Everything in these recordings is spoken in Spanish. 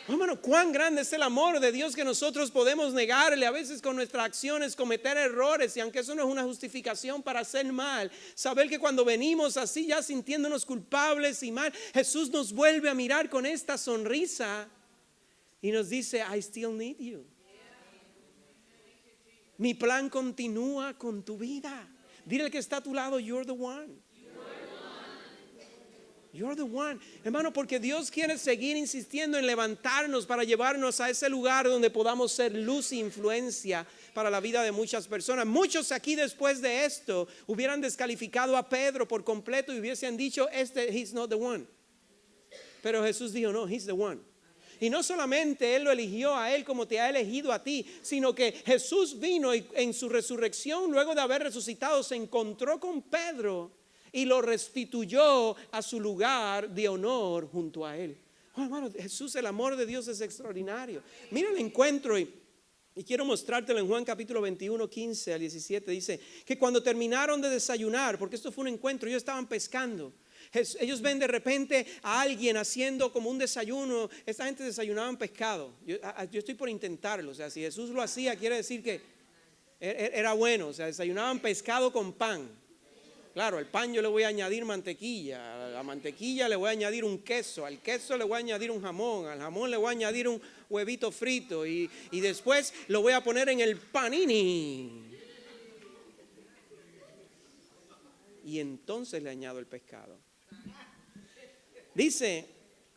Hermano, cuán grande es el amor de Dios que nosotros podemos negarle a veces con nuestras acciones, cometer errores, y aunque eso no es una justificación para hacer mal, saber que cuando venimos así ya sintiéndonos culpables y mal, Jesús nos vuelve a mirar con esta sonrisa y nos dice, I still need you. Mi plan continúa con tu vida. Dile al que está a tu lado, you're the one. You're the one. Hermano, porque Dios quiere seguir insistiendo en levantarnos para llevarnos a ese lugar donde podamos ser luz e influencia para la vida de muchas personas. Muchos aquí después de esto hubieran descalificado a Pedro por completo y hubiesen dicho, he's not the one. Pero Jesús dijo, no, he's the one. Y no solamente Él lo eligió a Él como te ha elegido a ti, sino que Jesús vino y en su resurrección, luego de haber resucitado, se encontró con Pedro y lo restituyó a su lugar de honor junto a Él. Oh, hermano, Jesús, el amor de Dios es extraordinario. Mira el encuentro y quiero mostrártelo en Juan capítulo 21, 15 al 17. Dice que cuando terminaron de desayunar, porque esto fue un encuentro, ellos estaban pescando. Ellos ven de repente a alguien haciendo como un desayuno. Esta gente desayunaban pescado. Yo estoy por intentarlo. O sea, si Jesús lo hacía, quiere decir que era bueno. O sea, desayunaban pescado con pan. Claro, al pan yo le voy a añadir mantequilla. A la mantequilla le voy a añadir un queso. Al queso le voy a añadir un jamón. Al jamón le voy a añadir un huevito frito. Y después lo voy a poner en el panini. Y entonces le añado el pescado. Dice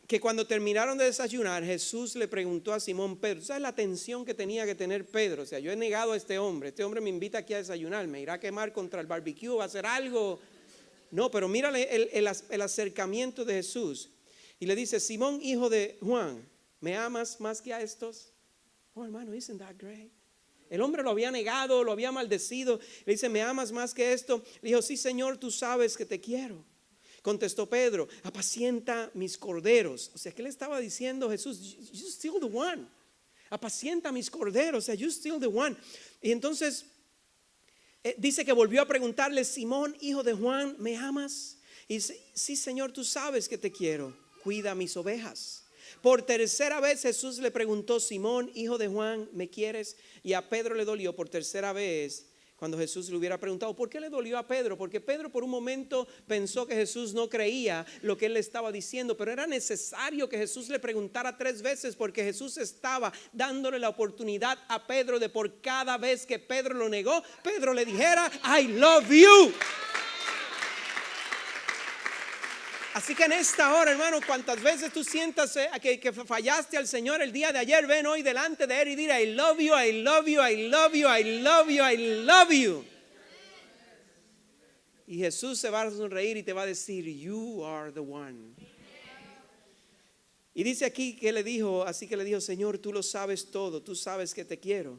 que cuando terminaron de desayunar, Jesús le preguntó a Simón Pedro, ¿sabes la tensión que tenía que tener Pedro? O sea, yo he negado a este hombre me invita aquí a desayunar, me irá a quemar contra el barbecue, va a hacer algo. No, pero mírale el acercamiento de Jesús. Y le dice, Simón, hijo de Juan, ¿me amas más que a estos? Oh, hermano, isn't that great? El hombre lo había negado, lo había maldecido. Le dice, ¿me amas más que esto? Le dijo, sí, Señor, tú sabes que te quiero. Contestó Pedro, apacienta mis corderos. O sea, ¿qué le estaba diciendo Jesús? You still the one. Apacienta mis corderos. O sea, you still the one. Y entonces dice que volvió a preguntarle, Simón, hijo de Juan, ¿me amas? Y dice, sí, Señor, tú sabes que te quiero. Cuida mis ovejas. Por tercera vez Jesús le preguntó, Simón, hijo de Juan, ¿me quieres? Y a Pedro le dolió por tercera vez. Cuando Jesús le hubiera preguntado, ¿por qué le dolió a Pedro? Porque Pedro por un momento pensó que Jesús no creía lo que él le estaba diciendo, pero era necesario que Jesús le preguntara 3 veces porque Jesús estaba dándole la oportunidad a Pedro de por cada vez que Pedro lo negó, Pedro le dijera, I love you. Así que en esta hora, hermano, cuantas veces tú sientas que fallaste al Señor el día de ayer, ven hoy delante de Él y dile, I love you, I love you, I love you, I love you, I love you. Y Jesús se va a sonreír y te va a decir, you are the one. Y dice aquí que le dijo, así que le dijo, Señor, tú lo sabes todo, tú sabes que te quiero.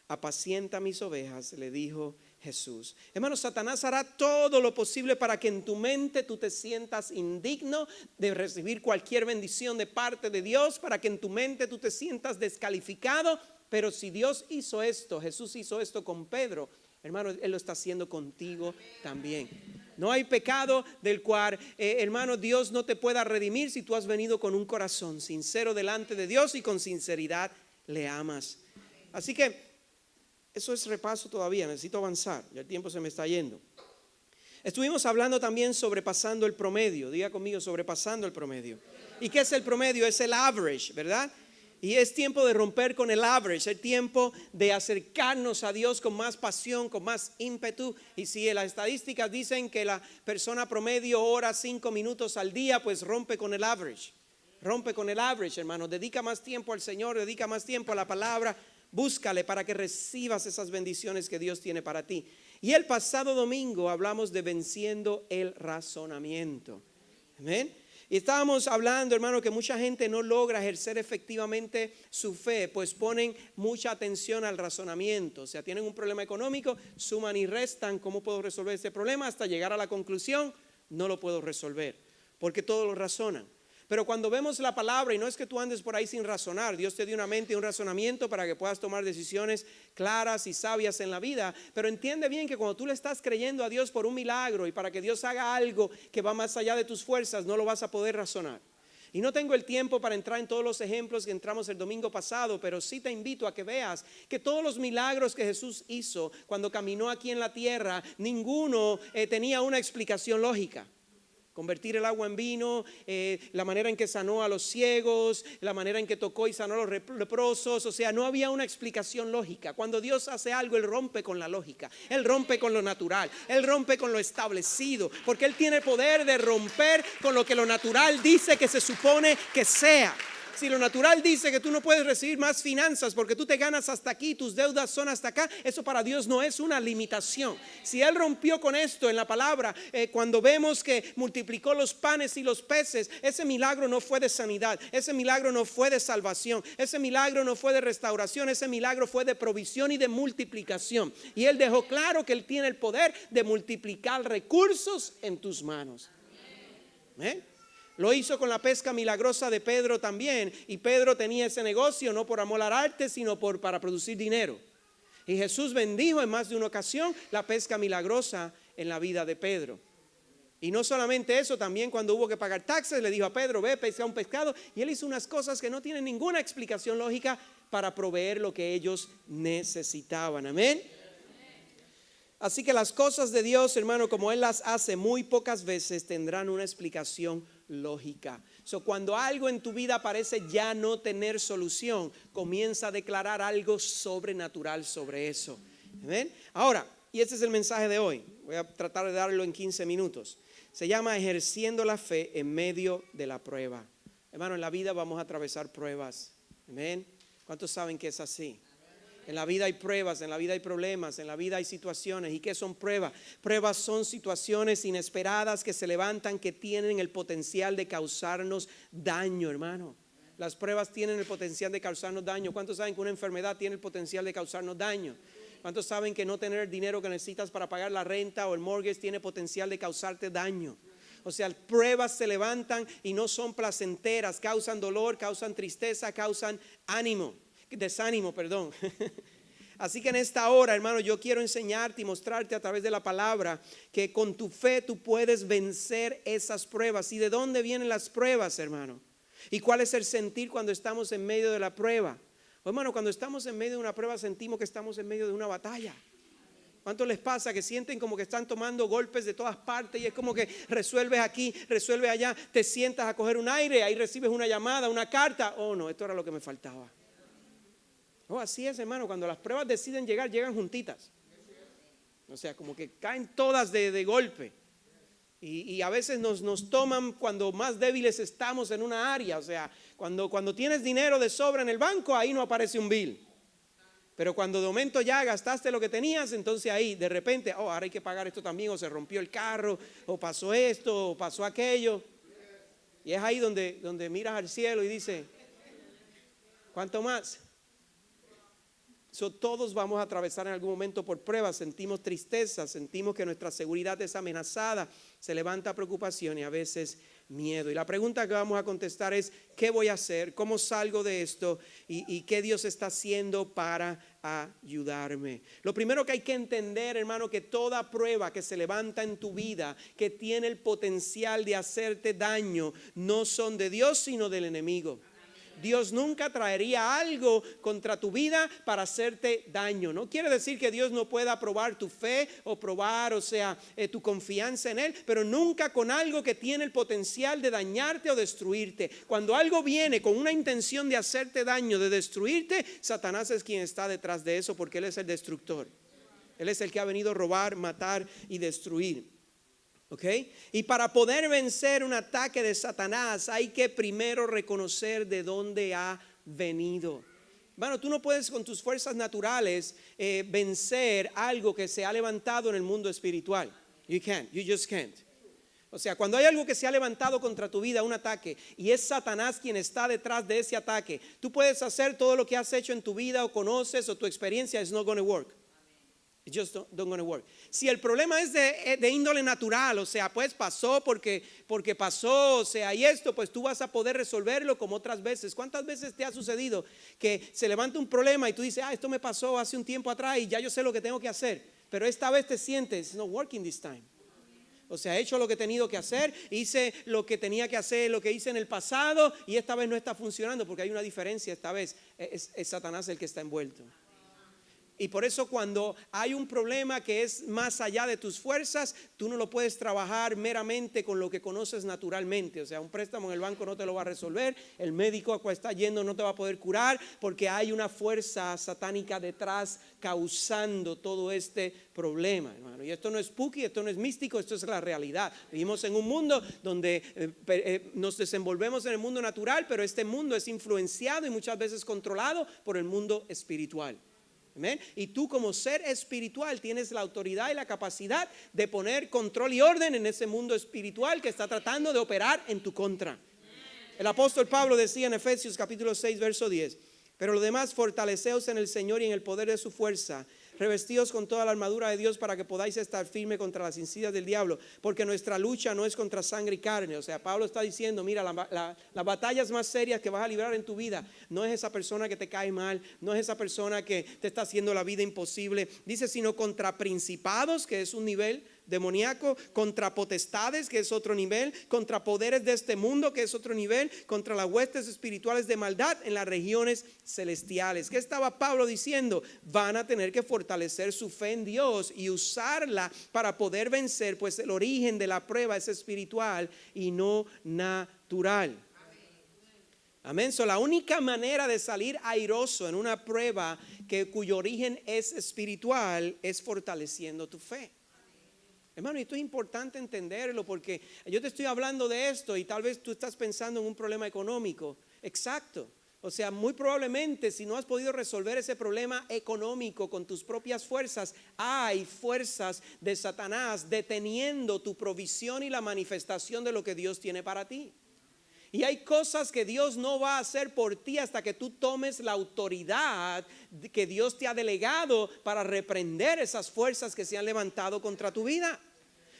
Apacienta mis ovejas, le dijo Jesús. Hermano, Satanás hará todo lo posible para que en tu mente tú te sientas indigno de recibir cualquier bendición de parte de Dios, para que en tu mente tú te sientas descalificado. Pero si Dios hizo esto, Jesús hizo esto con Pedro, hermano, Él lo está haciendo contigo también. No hay pecado del cual, hermano, Dios no te pueda redimir si tú has venido con un corazón sincero delante de Dios y con sinceridad le amas. Así que eso es repaso todavía, necesito avanzar, ya el tiempo se me está yendo. Estuvimos hablando también sobrepasando el promedio, diga conmigo, sobrepasando el promedio. ¿Y qué es el promedio? Es el average, ¿verdad? Y es tiempo de romper con el average, es tiempo de acercarnos a Dios con más pasión, con más ímpetu. Y si las estadísticas dicen que la persona promedio ora 5 minutos al día, pues rompe con el average. Rompe con el average, hermano, dedica más tiempo al Señor, dedica más tiempo a la palabra. Búscale para que recibas esas bendiciones que Dios tiene para ti. Y el pasado domingo hablamos de venciendo el razonamiento. Amén. Y estábamos hablando, hermano, que mucha gente no logra ejercer efectivamente su fe, pues ponen mucha atención al razonamiento. O sea, tienen un problema económico, suman y restan. ¿Cómo puedo resolver este problema? Hasta llegar a la conclusión, no lo puedo resolver, porque todos lo razonan. Pero cuando vemos la palabra, y no es que tú andes por ahí sin razonar, Dios te dio una mente y un razonamiento para que puedas tomar decisiones claras y sabias en la vida, pero entiende bien que cuando tú le estás creyendo a Dios por un milagro y para que Dios haga algo que va más allá de tus fuerzas, no lo vas a poder razonar. Y no tengo el tiempo para entrar en todos los ejemplos que entramos el domingo pasado, pero sí te invito a que veas que todos los milagros que Jesús hizo cuando caminó aquí en la tierra, ninguno tenía una explicación lógica. Convertir el agua en vino, la manera en que sanó a los ciegos, la manera en que tocó y sanó a los leprosos, o sea, no había una explicación lógica. Cuando Dios hace algo, Él rompe con la lógica, Él rompe con lo natural, Él rompe con lo establecido, porque Él tiene el poder de romper con lo que lo natural dice que se supone que sea. Si lo natural dice que tú no puedes recibir más finanzas porque tú te ganas hasta aquí, tus deudas son hasta acá, eso para Dios no es una limitación. Si Él rompió con esto en la palabra, cuando vemos que multiplicó los panes y los peces, ese milagro no fue de sanidad, ese milagro no fue de salvación, ese milagro no fue de restauración, ese milagro fue de provisión y de multiplicación. Y Él dejó claro que Él tiene el poder de multiplicar recursos en tus manos. Lo hizo con la pesca milagrosa de Pedro también, y Pedro tenía ese negocio no por amor al arte, sino para producir dinero. Y Jesús bendijo en más de una ocasión la pesca milagrosa en la vida de Pedro. Y no solamente eso, también cuando hubo que pagar taxes, le dijo a Pedro, ve, pesca un pescado, y él hizo unas cosas que no tienen ninguna explicación lógica para proveer lo que ellos necesitaban. Amén. Así que las cosas de Dios, hermano, como Él las hace muy pocas veces, tendrán una explicación lógica. Cuando algo en tu vida parece ya no tener solución, comienza a declarar algo sobrenatural sobre eso. ¿Ven? Ahora, y este es el mensaje de hoy. Voy a tratar de darlo en 15 minutos. Se llama ejerciendo la fe en medio de la prueba. Hermano, en la vida vamos a atravesar pruebas. ¿Ven? ¿Cuántos saben que es así? En la vida hay pruebas, en la vida hay problemas, en la vida hay situaciones. ¿Y qué son pruebas? Pruebas son situaciones inesperadas que se levantan, que tienen el potencial de causarnos daño, hermano. Las pruebas tienen el potencial de causarnos daño. ¿Cuántos saben que una enfermedad tiene el potencial de causarnos daño? ¿Cuántos saben que no tener el dinero que necesitas para pagar la renta o el mortgage tiene potencial de causarte daño? O sea, pruebas se levantan y no son placenteras, causan dolor, causan tristeza, causan desánimo, perdón. Así que en esta hora, hermano, yo quiero enseñarte y mostrarte a través de la palabra que con tu fe tú puedes vencer esas pruebas. ¿Y de dónde vienen las pruebas, hermano? ¿Y cuál es el sentir cuando estamos en medio de la prueba? Hermano, cuando estamos en medio de una prueba sentimos que estamos en medio de una batalla. ¿Cuánto les pasa que sienten como que están tomando golpes de todas partes y es como que resuelves aquí, resuelves allá, te sientas a coger un aire, ahí recibes una llamada, una carta? Oh no, esto era lo que me faltaba. Oh, así es, hermano, cuando las pruebas deciden llegar, llegan juntitas. O sea, como que caen todas de golpe. Y a veces nos toman cuando más débiles estamos en una área. O sea, cuando tienes dinero de sobra en el banco, ahí no aparece un bill. Pero cuando de momento ya gastaste lo que tenías, entonces ahí de repente, oh, ahora hay que pagar esto también, o se rompió el carro, o pasó esto, o pasó aquello. Y es ahí donde miras al cielo y dices, ¿cuánto más? Todos vamos a atravesar en algún momento por pruebas, sentimos tristeza, sentimos que nuestra seguridad es amenazada, se levanta preocupación y a veces miedo. Y la pregunta que vamos a contestar es, ¿qué voy a hacer? ¿Cómo salgo de esto? ¿Y qué Dios está haciendo para ayudarme? Lo primero que hay que entender, hermano, que toda prueba que se levanta en tu vida, que tiene el potencial de hacerte daño, no son de Dios, sino del enemigo. Dios nunca traería algo contra tu vida para hacerte daño. No quiere decir que Dios no pueda probar tu fe o probar, tu confianza en Él, pero nunca con algo que tiene el potencial de dañarte o destruirte. Cuando algo viene con una intención de hacerte daño, de destruirte, Satanás es quien está detrás de eso, porque Él es el destructor. Él es el que ha venido a robar, matar y destruir. ¿Okay? Y para poder vencer un ataque de Satanás hay que primero reconocer de dónde ha venido. Bueno, tú no puedes con tus fuerzas naturales vencer algo que se ha levantado en el mundo espiritual. You just can't. O sea, cuando hay algo que se ha levantado contra tu vida, un ataque, y es Satanás quien está detrás de ese ataque, tú puedes hacer todo lo que has hecho en tu vida o conoces o tu experiencia, it's not going to work. It's just not going to work. Si el problema es de índole natural, o sea, pues pasó porque pasó, o sea, y esto, pues tú vas a poder resolverlo como otras veces. ¿Cuántas veces te ha sucedido que se levanta un problema y tú dices, esto me pasó hace un tiempo atrás y ya yo sé lo que tengo que hacer, pero esta vez te sientes, it's not working this time? O sea, he hecho lo que he tenido que hacer, hice lo que tenía que hacer, lo que hice en el pasado y esta vez no está funcionando porque hay una diferencia. Esta vez es Satanás el que está envuelto. Y por eso cuando hay un problema que es más allá de tus fuerzas, tú no lo puedes trabajar meramente con lo que conoces naturalmente. O sea, un préstamo en el banco no te lo va a resolver, el médico a cual está yendo no te va a poder curar, porque hay una fuerza satánica detrás causando todo este problema, hermano. Y esto no es spooky, esto no es místico, esto es la realidad. Vivimos en un mundo donde nos desenvolvemos en el mundo natural, pero este mundo es influenciado y muchas veces controlado por el mundo espiritual. Amén. Y tú como ser espiritual tienes la autoridad y la capacidad de poner control y orden en ese mundo espiritual que está tratando de operar en tu contra. El apóstol Pablo decía en Efesios capítulo 6 verso 10: pero lo demás fortaleceos en el Señor y en el poder de su fuerza, revestidos con toda la armadura de Dios para que podáis estar firme contra las insidias del diablo, porque nuestra lucha no es contra sangre y carne. O sea, Pablo está diciendo, mira, las batallas más serias que vas a librar en tu vida no es esa persona que te cae mal, no es esa persona que te está haciendo la vida imposible, dice, sino contra principados, que es un nivel demoníaco, contra potestades, que es otro nivel, contra poderes de este mundo, que es otro nivel, contra las huestes espirituales de maldad en las regiones celestiales. ¿Qué estaba Pablo diciendo? Van a tener que fortalecer su fe en Dios y usarla para poder vencer, pues el origen de la prueba es espiritual y no natural. Amén. So, la única manera de salir airoso en una prueba cuyo origen es espiritual es fortaleciendo tu fe. Hermano, esto es importante entenderlo porque yo te estoy hablando de esto y tal vez tú estás pensando en un problema económico. Exacto. O sea, muy probablemente si no has podido resolver ese problema económico con tus propias fuerzas, hay fuerzas de Satanás deteniendo tu provisión y la manifestación de lo que Dios tiene para ti. Y hay cosas que Dios no va a hacer por ti hasta que tú tomes la autoridad que Dios te ha delegado para reprender esas fuerzas que se han levantado contra tu vida.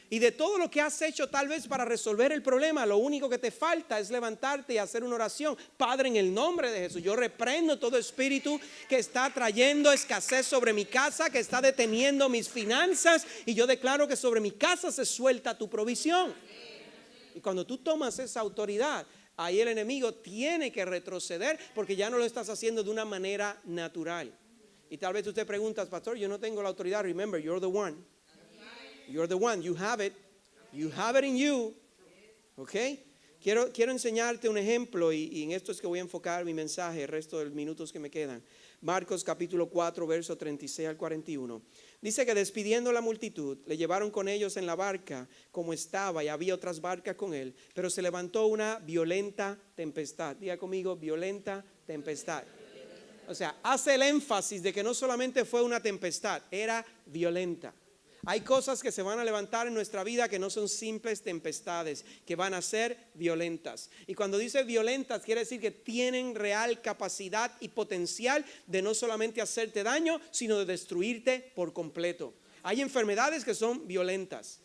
Y de todo lo que has hecho tal vez para resolver el problema, lo único que te falta es levantarte y hacer una oración. Padre, en el nombre de Jesús, yo reprendo todo espíritu que está trayendo escasez sobre mi casa, que está deteniendo mis finanzas, y yo declaro que sobre mi casa se suelta tu provisión. Y cuando tú tomas esa autoridad, ahí el enemigo tiene que retroceder porque ya no lo estás haciendo de una manera natural. Y tal vez tú te preguntas, pastor, yo no tengo la autoridad. Remember, you're the one. You're the one. You have it. You have it in you. ¿Ok? Quiero enseñarte un ejemplo y en esto es que voy a enfocar mi mensaje el resto de los minutos que me quedan. Marcos capítulo 4, verso 36 al 41. Dice que despidiendo la multitud, le llevaron con ellos en la barca como estaba y había otras barcas con él, pero se levantó una violenta tempestad. Diga conmigo, violenta tempestad. O sea, hace el énfasis de que no solamente fue una tempestad, era violenta. Hay cosas que se van a levantar en nuestra vida que no son simples tempestades, que van a ser violentas. Y cuando dice violentas, quiere decir que tienen real capacidad y potencial de no solamente hacerte daño, sino de destruirte por completo. Hay enfermedades que son violentas.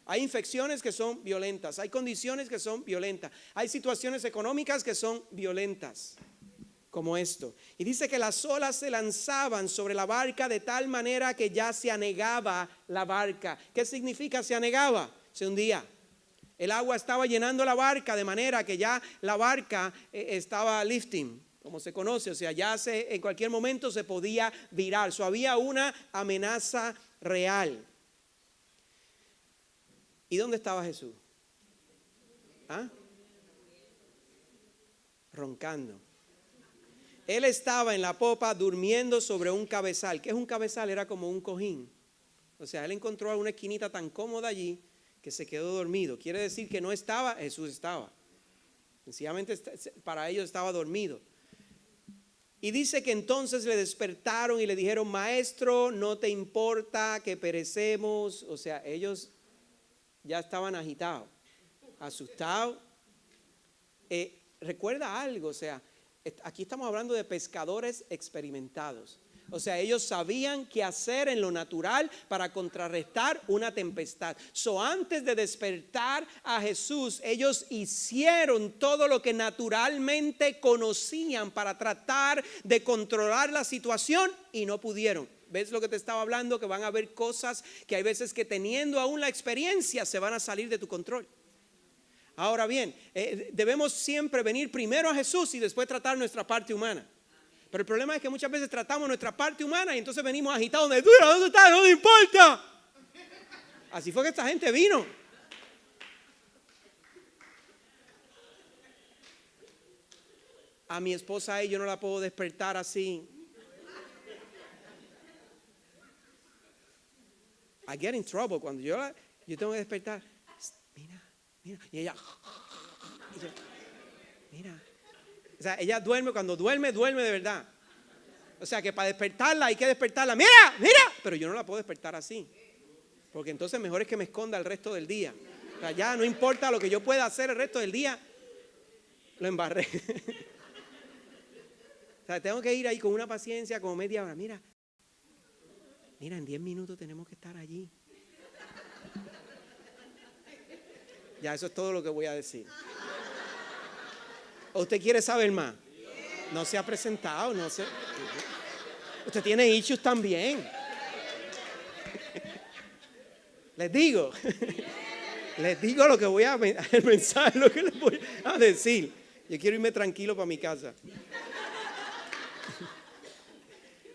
Hay infecciones que son violentas. Hay condiciones que son violentas. Hay situaciones económicas que son violentas. Como esto. Y dice que las olas se lanzaban sobre la barca de tal manera que ya se anegaba la barca. ¿Qué significa se anegaba? Se hundía. El agua estaba llenando la barca de manera que ya la barca estaba lifting, como se conoce. O sea, ya en cualquier momento se podía virar. So, había una amenaza real. ¿Y dónde estaba Jesús? ¿Ah? Roncando. Él estaba en la popa durmiendo sobre un cabezal. ¿Qué es un cabezal? Era como un cojín. O sea, él encontró una esquinita tan cómoda allí que se quedó dormido. Quiere decir que no estaba, Jesús estaba. Sencillamente para ellos estaba dormido. Y dice que entonces le despertaron y le dijeron, maestro, no te importa que perecemos. O sea, ellos ya estaban agitados, asustados. Recuerda algo, o sea, aquí estamos hablando de pescadores experimentados. O sea, ellos sabían qué hacer en lo natural para contrarrestar una tempestad. So, antes de despertar a Jesús, ellos hicieron todo lo que naturalmente conocían para tratar de controlar la situación y no pudieron. ¿Ves lo que te estaba hablando? Que van a haber cosas que hay veces que teniendo aún la experiencia se van a salir de tu control. Ahora bien, debemos siempre venir primero a Jesús y después tratar nuestra parte humana. Pero el problema es que muchas veces tratamos nuestra parte humana y entonces venimos agitados. ¿Dónde está? No me importa. Así fue que esta gente vino. A mi esposa yo no la puedo despertar así. I get in trouble cuando yo tengo que despertar. Mira. Y ella, mira. O sea, ella duerme, cuando duerme de verdad. O sea, que para despertarla hay que despertarla. Mira. Pero yo no la puedo despertar así. Porque entonces mejor es que me esconda el resto del día. O sea, ya no importa lo que yo pueda hacer el resto del día, lo embarré. O sea, tengo que ir ahí con una paciencia, como media hora. Mira, en 10 minutos tenemos que estar allí. Ya, eso es todo lo que voy a decir. ¿O usted quiere saber más? No se ha presentado, no sé. Usted tiene issues también. Les digo lo que voy a, el mensaje, lo que les voy a decir. Yo quiero irme tranquilo para mi casa.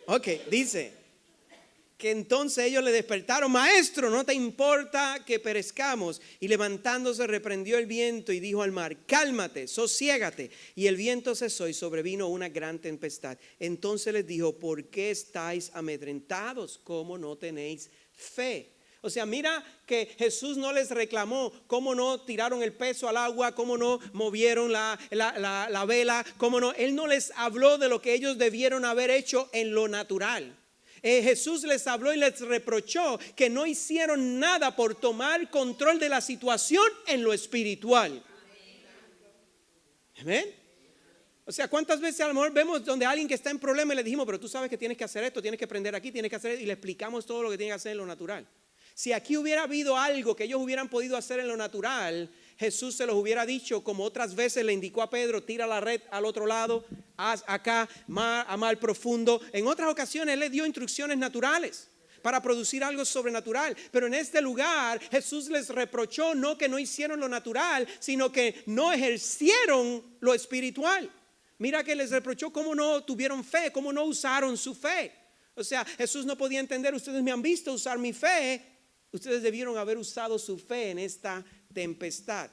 Ok, dice que entonces ellos le despertaron: maestro, ¿no te importa que perezcamos? Y levantándose reprendió el viento y dijo al mar: cálmate, sosiégate. Y el viento cesó y sobrevino una gran tempestad. Entonces les dijo: ¿por qué estáis amedrentados? ¿Cómo no tenéis fe? O sea, mira que Jesús no les reclamó cómo no tiraron el peso al agua, cómo no movieron la vela, cómo no. Él no les habló de lo que ellos debieron haber hecho en lo natural. Jesús les habló y les reprochó que no hicieron nada por tomar control de la situación en lo espiritual. ¿Amén? O sea, ¿cuántas veces a lo mejor vemos donde alguien que está en problema y le dijimos: pero tú sabes que tienes que hacer esto, tienes que aprender aquí, tienes que hacer esto, y le explicamos todo lo que tiene que hacer en lo natural? Si aquí hubiera habido algo que ellos hubieran podido hacer en lo natural, Jesús se los hubiera dicho, como otras veces le indicó a Pedro: tira la red al otro lado, haz acá, a mar profundo. En otras ocasiones Él le dio instrucciones naturales para producir algo sobrenatural. Pero en este lugar Jesús les reprochó no que no hicieron lo natural, sino que no ejercieron lo espiritual. Mira que les reprochó cómo no tuvieron fe, cómo no usaron su fe. O sea, Jesús no podía entender: ustedes me han visto usar mi fe, ustedes debieron haber usado su fe en esta tempestad.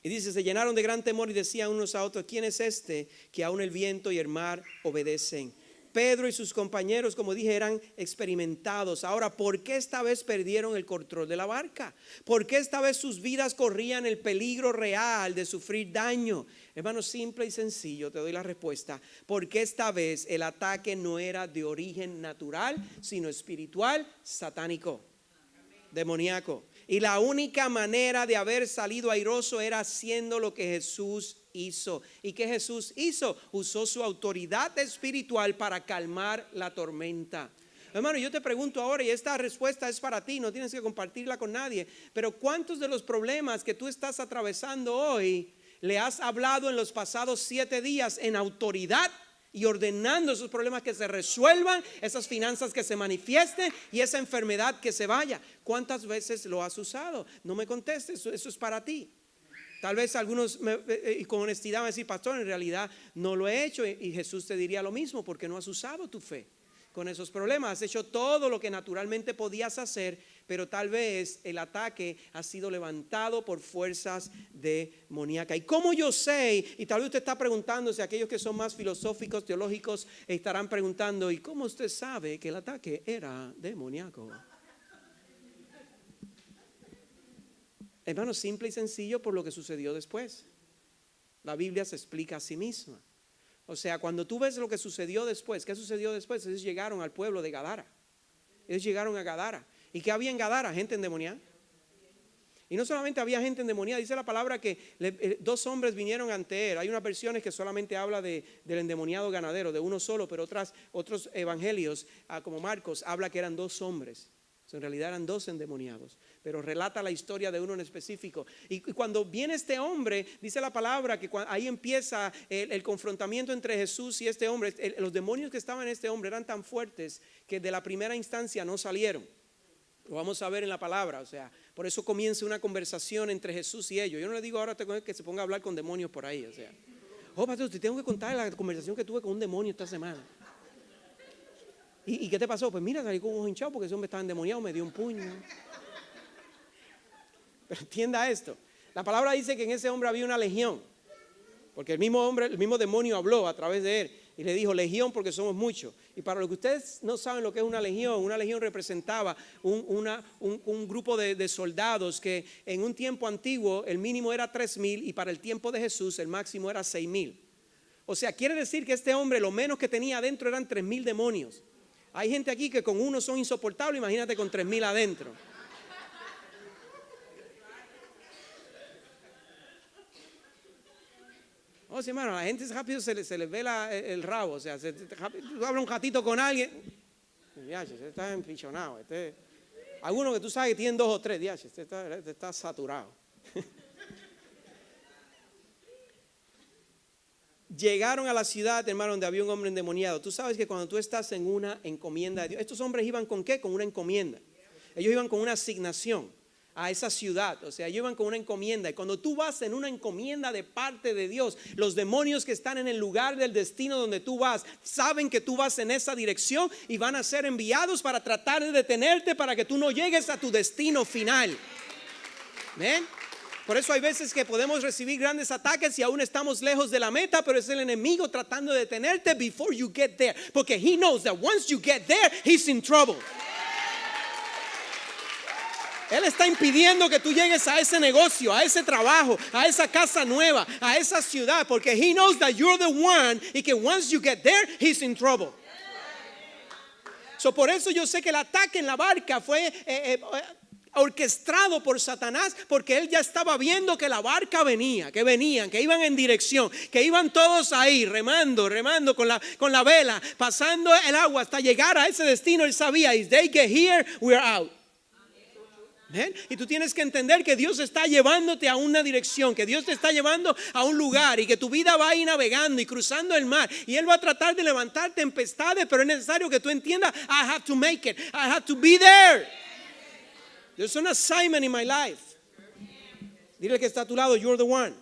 Y dice: se llenaron de gran temor y decían unos a otros: ¿quién es este que aún el viento y el mar obedecen? Pedro y sus compañeros, como dije, eran experimentados. Ahora, ¿por qué esta vez perdieron el control de la barca? ¿Por qué esta vez sus vidas corrían el peligro real de sufrir daño? Hermano, simple y sencillo, te doy la respuesta. Porque esta vez el ataque no era de origen natural, sino espiritual, satánico, demoníaco. Y la única manera de haber salido airoso era haciendo lo que Jesús hizo. ¿Y qué Jesús hizo? Usó su autoridad espiritual para calmar la tormenta. Hermano, yo te pregunto ahora, y esta respuesta es para ti, no tienes que compartirla con nadie, pero ¿cuántos de los problemas que tú estás atravesando hoy le has hablado en los pasados 7 días en autoridad y ordenando esos problemas que se resuelvan, esas finanzas que se manifiesten y esa enfermedad que se vaya? ¿Cuántas veces lo has usado? No me contestes, eso es para ti. Tal vez algunos y con honestidad van a decir: pastor, en realidad no lo he hecho. Y Jesús te diría lo mismo, porque no has usado tu fe con esos problemas. Has hecho todo lo que naturalmente podías hacer, pero tal vez el ataque ha sido levantado por fuerzas demoníacas. ¿Y cómo yo sé? Y tal vez usted está preguntándose, aquellos que son más filosóficos, teológicos, estarán preguntando: ¿y cómo usted sabe que el ataque era demoníaco? Hermano, simple y sencillo, por lo que sucedió después. La Biblia se explica a sí misma. O sea, cuando tú ves lo que sucedió después, ¿qué sucedió después? Ellos llegaron al pueblo de Gadara. Ellos llegaron a Gadara. ¿Y qué había en Gadara? Gente endemoniada. Y no solamente había gente endemoniada, dice la palabra que 2 hombres vinieron ante él. Hay unas versiones que solamente habla del endemoniado ganadero, de uno solo, pero otros evangelios, como Marcos, habla que eran 2 hombres. En realidad eran 2 endemoniados. pero relata la historia de uno en específico. Y cuando viene este hombre, dice la palabra que ahí empieza el confrontamiento entre Jesús y este hombre. Los demonios que estaban en este hombre eran tan fuertes que de la primera instancia no salieron. Lo vamos a ver en la palabra, o sea, por eso comienza una conversación entre Jesús y ellos. Yo no le digo ahora que se ponga a hablar con demonios por ahí, o sea. Oh, pastor, te tengo que contar la conversación que tuve con un demonio esta semana. ¿Y qué te pasó? Pues mira, salí con un ojo hinchado porque ese hombre estaba endemoniado, me dio un puño. Pero entienda esto, la palabra dice que en ese hombre había una legión, porque el mismo demonio habló a través de él y le dijo legión porque somos muchos. Y para los que ustedes no saben lo que es una legión representaba un grupo de soldados que en un tiempo antiguo el mínimo era 3,000 y para el tiempo de Jesús el máximo era 6,000. O sea, quiere decir que este hombre lo menos que tenía adentro eran 3,000 demonios. Hay gente aquí que con uno son insoportables, imagínate con 3,000 adentro. Oh, sí, hermano, a la gente rápido se les ve el rabo. O sea, tú hablas un ratito con alguien. Ya, este está empichonado. Algunos que tú sabes que tienen 2 o 3, ya, este está saturado. Llegaron a la ciudad, hermano, donde había un hombre endemoniado. Tú sabes que cuando tú estás en una encomienda de Dios, estos hombres iban con ¿qué? Con una encomienda. Ellos iban con una asignación a esa ciudad, o sea, ellos iban con una encomienda. Y cuando tú vas en una encomienda de parte de Dios, los demonios que están en el lugar del destino donde tú vas, saben que tú vas en esa dirección y van a ser enviados para tratar de detenerte para que tú no llegues a tu destino final. ¿Ven? Por eso hay veces que podemos recibir grandes ataques y aún estamos lejos de la meta, pero es el enemigo tratando de detenerte before you get there, porque he knows that once you get there, he's in trouble. Él está impidiendo que tú llegues a ese negocio, a ese trabajo, a esa casa nueva, a esa ciudad, porque he knows that you're the one y que once you get there, he's in trouble. So, por eso yo sé que el ataque en la barca fue orquestado por Satanás, porque él ya estaba viendo que la barca venía, que venían, que iban en dirección, que iban todos ahí remando con la vela, pasando el agua hasta llegar a ese destino. Él sabía, if they get here, we are out. ¿Ven? Y tú tienes que entender que Dios está llevándote a una dirección, que Dios te está llevando a un lugar y que tu vida va a ir navegando y cruzando el mar y Él va a tratar de levantar tempestades, pero es necesario que tú entiendas, I have to make it, I have to be there. There's an assignment in my life. Dile que está a tu lado, you're the one.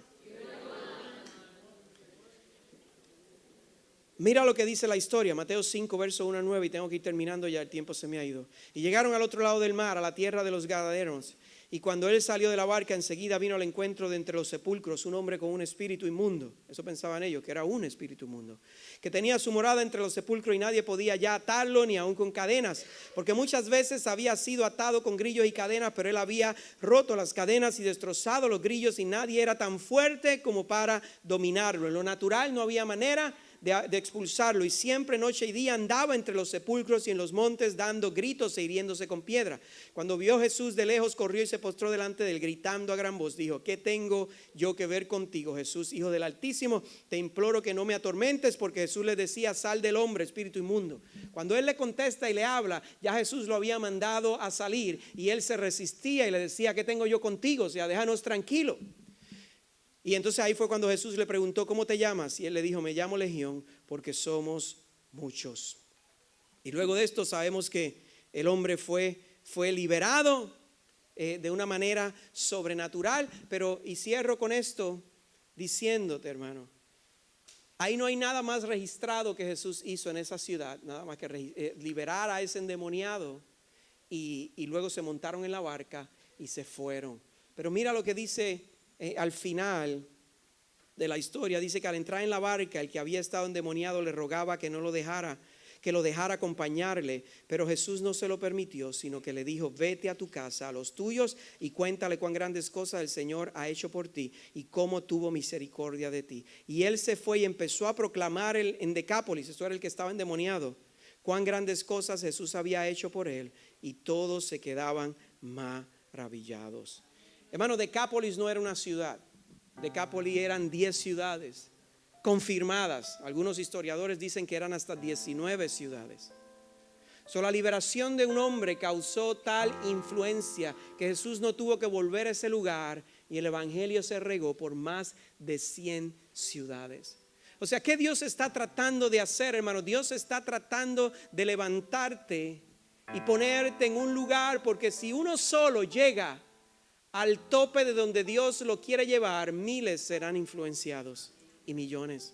Mira lo que dice la historia, Mateo 5, verso 1 a 9, y tengo que ir terminando ya, el tiempo se me ha ido. Y llegaron al otro lado del mar, a la tierra de los Gadarenos. Y cuando él salió de la barca, enseguida vino al encuentro de entre los sepulcros un hombre con un espíritu inmundo. Eso pensaban ellos, que era un espíritu inmundo, que tenía su morada entre los sepulcros y nadie podía ya atarlo, ni aun con cadenas, porque muchas veces había sido atado con grillos y cadenas, pero él había roto las cadenas y destrozado los grillos, y nadie era tan fuerte como para dominarlo. En lo natural no había manera de expulsarlo, y siempre noche y día andaba entre los sepulcros y en los montes dando gritos e hiriéndose con piedra. Cuando vio Jesús de lejos, corrió y se postró delante de él, gritando a gran voz, dijo: ¿qué tengo yo que ver contigo, Jesús, Hijo del Altísimo? Te imploro que no me atormentes. Porque Jesús le decía: sal del hombre, espíritu inmundo. Cuando él le contesta y le habla, ya Jesús lo había mandado a salir, y él se resistía y le decía: ¿qué tengo yo contigo? O sea, déjanos tranquilo. Y entonces ahí fue cuando Jesús le preguntó: ¿cómo te llamas? Y él le dijo: me llamo Legión, porque somos muchos. Y luego de esto sabemos que el hombre fue liberado de una manera sobrenatural. Pero, y cierro con esto diciéndote, hermano, ahí no hay nada más registrado que Jesús hizo en esa ciudad, nada más que liberar a ese endemoniado, y luego se montaron en la barca y se fueron. Pero mira lo que dice al final de la historia. Dice que al entrar en la barca, el que había estado endemoniado le rogaba que no lo dejara, que lo dejara acompañarle, pero Jesús no se lo permitió, sino que le dijo: vete a tu casa, a los tuyos, y cuéntale cuán grandes cosas el Señor ha hecho por ti y cómo tuvo misericordia de ti. Y él se fue y empezó a proclamar en Decápolis, eso era el que estaba endemoniado, cuán grandes cosas Jesús había hecho por él, y todos se quedaban maravillados. Hermano, Decápolis no era una ciudad. Decápolis eran 10 ciudades confirmadas. Algunos historiadores dicen que eran hasta 19 ciudades. La liberación de un hombre causó tal influencia que Jesús no tuvo que volver a ese lugar y el evangelio se regó por más de 100 ciudades. O sea, ¿qué Dios está tratando de hacer, hermano? Dios está tratando de levantarte y ponerte en un lugar, porque si uno solo llega al tope de donde Dios lo quiere llevar, miles serán influenciados y millones.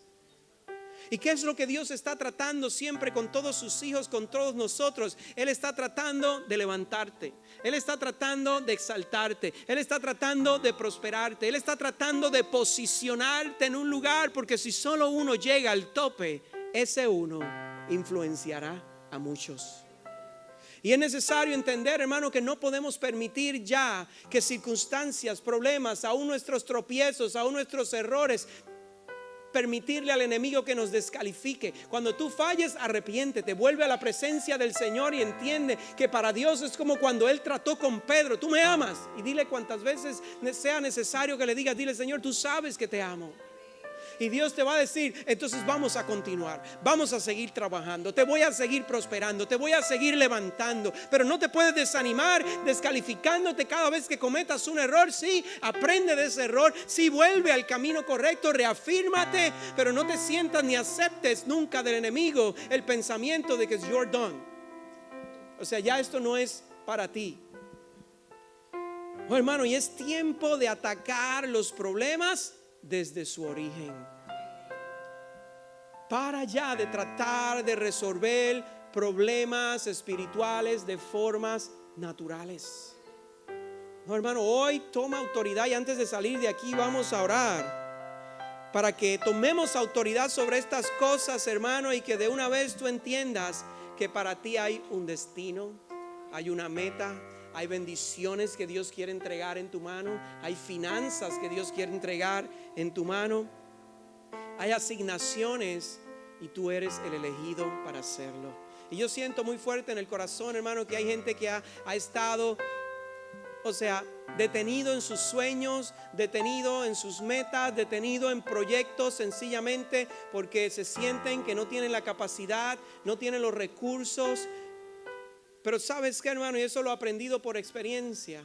¿Y qué es lo que Dios está tratando siempre con todos sus hijos, con todos nosotros? Él está tratando de levantarte. Él está tratando de exaltarte. Él está tratando de prosperarte. Él está tratando de posicionarte en un lugar, porque si solo uno llega al tope, ese uno influenciará a muchos. Y es necesario entender, hermano, que no podemos permitir ya que circunstancias, problemas, aún nuestros tropiezos, aún nuestros errores, permitirle al enemigo que nos descalifique. Cuando tú falles, arrepiéntete, vuelve a la presencia del Señor y entiende que para Dios es como cuando Él trató con Pedro: tú me amas, y dile cuantas veces sea necesario que le digas. Dile: Señor, tú sabes que te amo. Y Dios te va a decir: entonces vamos a continuar, vamos a seguir trabajando, te voy a seguir prosperando, te voy a seguir levantando. Pero no te puedes desanimar descalificándote cada vez que cometas un error. Sí, aprende de ese error, sí, vuelve al camino correcto, reafírmate, pero no te sientas ni aceptes nunca del enemigo el pensamiento de que es you're done. O sea, ya esto no es para ti. Oh, hermano, y es tiempo de atacar los problemas desde su origen. Para ya de tratar de resolver problemas espirituales de formas naturales. No, hermano, hoy toma autoridad, y antes de salir de aquí vamos a orar para que tomemos autoridad sobre estas cosas, hermano, y que de una vez tú entiendas que para ti hay un destino, hay una meta. Hay bendiciones que Dios quiere entregar en tu mano. Hay finanzas que Dios quiere entregar en tu mano. Hay asignaciones y tú eres el elegido para hacerlo. Y yo siento muy fuerte en el corazón, hermano, que hay gente que ha estado, o sea, detenido en sus sueños, detenido en sus metas, detenido en proyectos, sencillamente porque se sienten que no tienen la capacidad, no tienen los recursos. Pero sabes qué, hermano, y eso lo he aprendido por experiencia,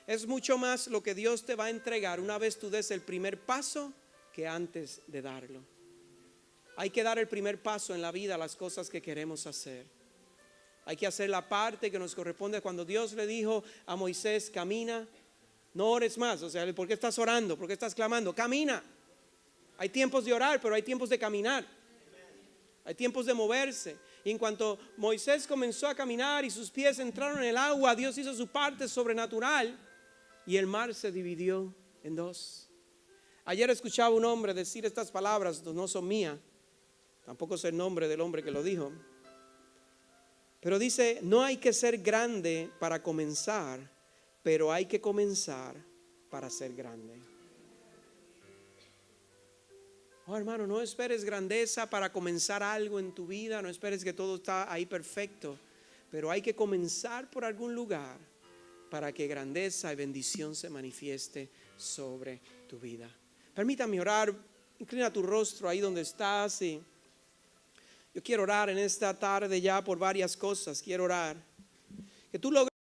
es mucho más lo que Dios te va a entregar una vez tú des el primer paso que antes de darlo. Hay que dar el primer paso en la vida, las cosas que queremos hacer. Hay que hacer la parte que nos corresponde. Cuando Dios le dijo a Moisés: camina, no ores más. O sea, ¿por qué estás orando? ¿Por qué estás clamando? Camina. Hay tiempos de orar, pero hay tiempos de caminar. Hay tiempos de moverse. Y en cuanto Moisés comenzó a caminar y sus pies entraron en el agua, Dios hizo su parte sobrenatural y el mar se dividió en dos. Ayer escuchaba un hombre decir estas palabras, no son mías, tampoco sé el nombre del hombre que lo dijo, pero dice: no hay que ser grande para comenzar, pero hay que comenzar para ser grande. Oh, hermano, no esperes grandeza para comenzar algo en tu vida. No esperes que todo está ahí perfecto. Pero hay que comenzar por algún lugar para que grandeza y bendición se manifieste sobre tu vida. Permítame orar. Inclina tu rostro ahí donde estás. Y yo quiero orar en esta tarde ya por varias cosas. Quiero orar que tú logres